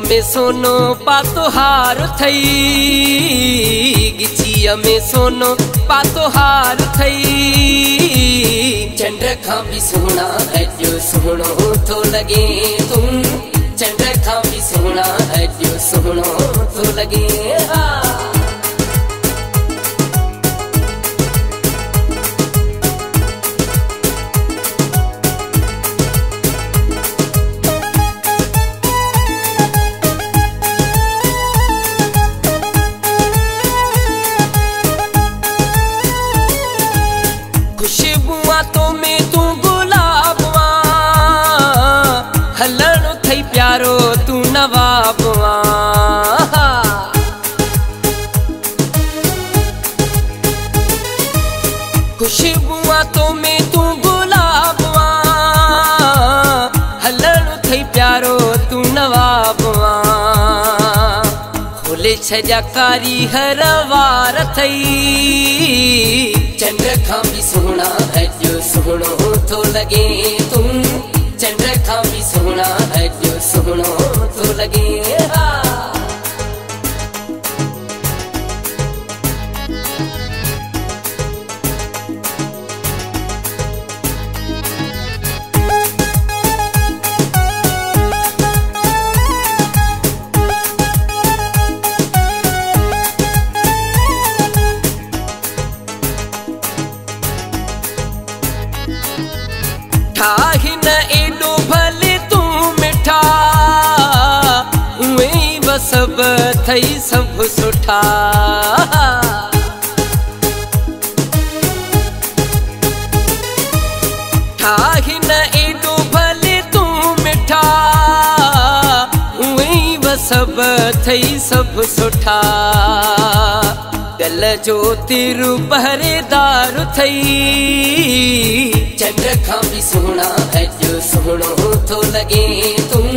में सोनो पातो हार थई, गिचिया में सोनो पातो हार थई। चंद्र खां भी सोना अजो सोनो तो लगे तुम, चंद्र खां भी सोना अजो सोनो तो लगे। खुशबुआ तो में तू गुलाबवा, हलण थई प्यारो तू नवाबवा। खुशबुआ तो में तू गुलाबवा, हलण थई प्यारो तू नवाबवा। खोले छजा कारी हर वार थई, चंद्र खां भी सोना अजो सोनो तो लगे तुम, चंद्र खां भी सोना अजो सोनो तो लगे। ठाही न एडो भले तू मिठा, उई बसब थई सब सुठा। ठाही न एडो भले तू मिठा, उई बसब थई सब सुठा। गल जो तिरु पहरेदार थई, चंद्र खां भी सोना अजो सोनो तो लगे तुम,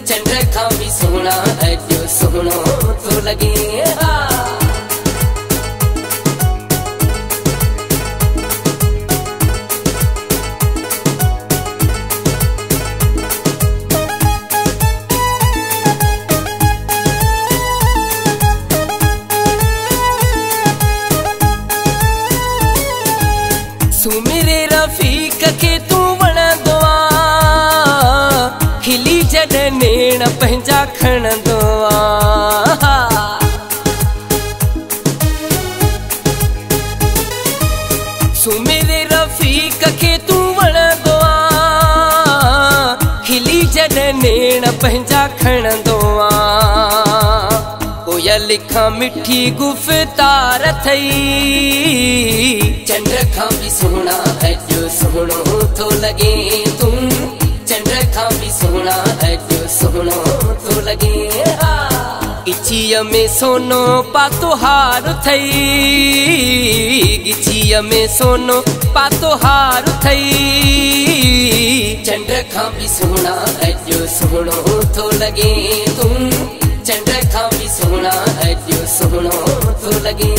चंद्र खां भी सोना अजो सोनो तो लगे। सुमेरे रफीक के तू वणंदवा, खिली जड नेण पंहिंजा खणंदवा। सुमेरे रफीक के तू वणंदवा, खिली जड नेण पंहिंजा खणंदवा। कोयल खां मिठी गुफ्तार थई, चंद्र खां भी सोना अजो सोनो तो लगे तुम, चंद्र खां भी सोना अजो सोनो तो लगे। गिचिया में सोनो पातो हार थई, गिचिया में सोनो पातो हार थई। चंद्र खां भी सोना अजो सोनो तो लगे तुम, चंद्र खां भी सोना अजो सोनो तो लगे।